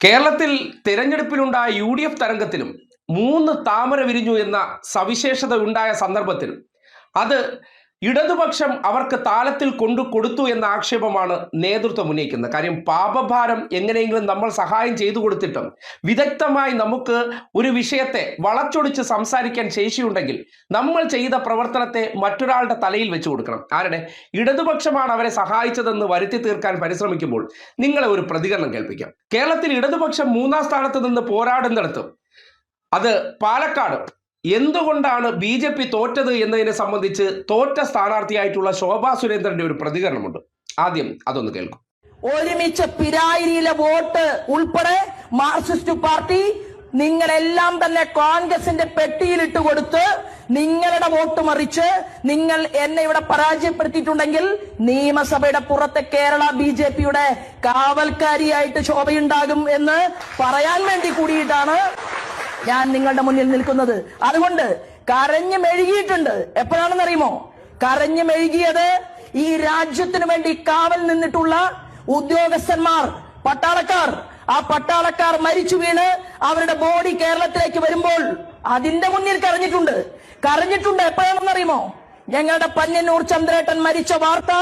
കേരളത്തിൽ തിരഞ്ഞെടുപ്പിലുണ്ടായ UDF തരംഗത്തിലും 3 താമര വിരിഞ്ഞു എന്ന സവിശേഷത ഉണ്ടായ സന്ദർഭത്തിൽ അത് ഇടതുപക്ഷം അവർക്ക് താലത്തിൽ കൊണ്ടു കൊടുത്തു എന്ന ആക്ഷേപമാണ് നേതൃത്വം ഉന്നയിക്കുന്നത്. കാര്യം പാപഭാരം എങ്ങനെയെങ്കിലും നമ്മൾ സഹായം ചെയ്തു കൊടുത്തിട്ടും വിദഗ്ധമായി നമുക്ക് ഒരു വിഷയത്തെ വളച്ചൊടിച്ച് സംസാരിക്കാൻ ശേഷിയുണ്ടെങ്കിൽ നമ്മൾ ചെയ്ത പ്രവർത്തനത്തെ മറ്റൊരാളുടെ തലയിൽ വെച്ചു കൊടുക്കണം. ആരുടെ? ഇടതുപക്ഷമാണ് അവരെ സഹായിച്ചതെന്ന് വരുത്തി തീർക്കാൻ പരിശ്രമിക്കുമ്പോൾ നിങ്ങളെ ഒരു പ്രതികരണം കേൾപ്പിക്കാം. കേരളത്തിൽ ഇടതുപക്ഷം 3-ാം സ്ഥാനത്ത് നിന്ന് പോരാടുന്നിടത്ത് അത് പാലക്കാട് എന്തുകൊണ്ടാണ് BJP തോറ്റത് എന്നതിനെ സംബന്ധിച്ച് തോറ്റ സ്ഥാനാർത്ഥിയായിട്ടുള്ള ശോഭാ സുരേന്ദ്രന്റെ ഒരു പ്രതികരണമുണ്ട്. ആദ്യം അതൊന്ന് കേൾക്കും. ഒരുമിച്ച് പിരായിരിയിലെ വോട്ട് ഉൾപ്പെടെ മാർക്സിസ്റ്റ് പാർട്ടി നിങ്ങളെല്ലാം തന്നെ കോൺഗ്രസിന്റെ പെട്ടിയിലിട്ട് കൊടുത്ത് നിങ്ങളുടെ വോട്ട് മറിച്ച് നിങ്ങൾ എന്നെ ഇവിടെ പരാജയപ്പെടുത്തിയിട്ടുണ്ടെങ്കിൽ നിയമസഭയുടെ പുറത്തെ കേരള BJPയുടെ കാവൽക്കാരിയായിട്ട് ശോഭയുണ്ടാകും എന്ന് പറയാൻ വേണ്ടി കൂടിയിട്ടാണ് ഞാൻ നിങ്ങളുടെ മുന്നിൽ നിൽക്കുന്നത്. അതുകൊണ്ട് കരഞ്ഞു മെഴുകിയിട്ടുണ്ട്. എപ്പോഴാണെന്നറിയുമോ? കരഞ്ഞു മെഴുകിയത് ഈ രാജ്യത്തിനു വേണ്ടി കാവൽ നിന്നിട്ടുള്ള ഉദ്യോഗസ്ഥന്മാർ, പട്ടാളക്കാർ. ആ പട്ടാളക്കാർ മരിച്ചു വീണ് അവരുടെ ബോഡി കേരളത്തിലേക്ക് വരുമ്പോൾ അതിന്റെ മുന്നിൽ കരഞ്ഞിട്ടുണ്ട്. എപ്പോഴാണെന്നറിയുമോ? ഞങ്ങളുടെ പന്ന്യന്നൂർ ചന്ദ്രേട്ടൻ മരിച്ച വാർത്ത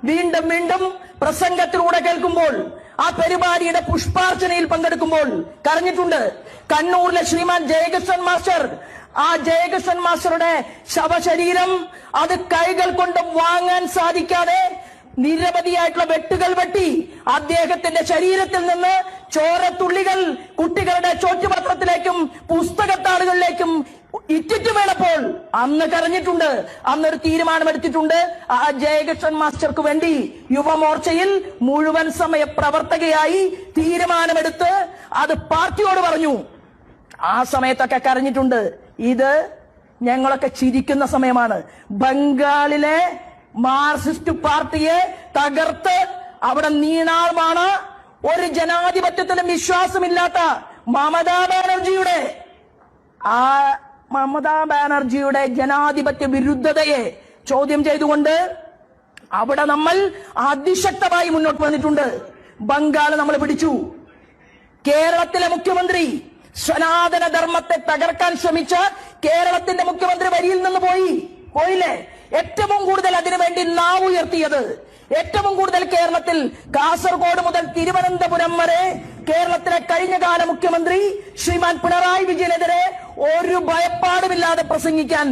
വീണ്ടും വീണ്ടും പ്രസംഗത്തിലൂടെ കേൾക്കുമ്പോൾ, ആ പരിപാടിയുടെ പുഷ്പാർച്ചനയിൽ പങ്കെടുക്കുമ്പോൾ കരഞ്ഞിട്ടുണ്ട്. കണ്ണൂരിലെ ശ്രീമാൻ ജയകൃഷ്ണൻ മാസ്റ്റർ, ആ ജയകൃഷ്ണൻ മാസ്റ്ററുടെ ശവശരീരം അത് കൈകൾ കൊണ്ട് വാങ്ങാൻ സാധിക്കാതെ നിരവധിയായിട്ടുള്ള വെട്ടുകൾ വെട്ടി അദ്ദേഹത്തിന്റെ ശരീരത്തിൽ നിന്ന് ചോരത്തുള്ളികൾ കുട്ടികളുടെ ചോറ്റുപത്രത്തിലേക്കും പുസ്തകത്താളുകളിലേക്കും ഇറ്റിറ്റ് വീണപ്പോൾ അന്ന് കരഞ്ഞിട്ടുണ്ട്. അന്നൊരു തീരുമാനമെടുത്തിട്ടുണ്ട്. ആ ജയകൃഷ്ണൻ മാസ്റ്റർക്ക് വേണ്ടി യുവമോർച്ചയിൽ മുഴുവൻ സമയ പ്രവർത്തകയായി തീരുമാനമെടുത്ത് അത് പാർട്ടിയോട് പറഞ്ഞു. ആ സമയത്തൊക്കെ കരഞ്ഞിട്ടുണ്ട്. ഇത് ഞങ്ങളൊക്കെ ചിരിക്കുന്ന സമയമാണ്. ബംഗാളിലെ മാർക്സിസ്റ്റ് പാർട്ടിയെ തകർത്ത് അവിടെ നീണാളമാണ് ഒരു ജനാധിപത്യത്തിലും വിശ്വാസമില്ലാത്ത മമതാ ബാനർജിയുടെ ജനാധിപത്യ വിരുദ്ധതയെ ചോദ്യം ചെയ്തുകൊണ്ട് അവിടെ നമ്മൾ അതിശക്തമായി മുന്നോട്ട് വന്നിട്ടുണ്ട്. ബംഗാൾ നമ്മൾ പിടിച്ചു. കേരളത്തിലെ മുഖ്യമന്ത്രി സനാതന ധർമ്മത്തെ തകർക്കാൻ ശ്രമിച്ച കേരളത്തിന്റെ മുഖ്യമന്ത്രി വരിയിൽ നിന്ന് പോയില്ലേ? ഏറ്റവും കൂടുതൽ അതിനുവേണ്ടി നാവ് ഉയർത്തിയത്, ഏറ്റവും കൂടുതൽ കേരളത്തിൽ കാസർഗോഡ് മുതൽ തിരുവനന്തപുരം വരെ കേരളത്തിലെ കഴിഞ്ഞകാല മുഖ്യമന്ത്രി ശ്രീമാൻ പിണറായി വിജയനെതിരെ ഒരു ഭയപ്പാടുമില്ലാതെ പ്രസംഗിക്കാൻ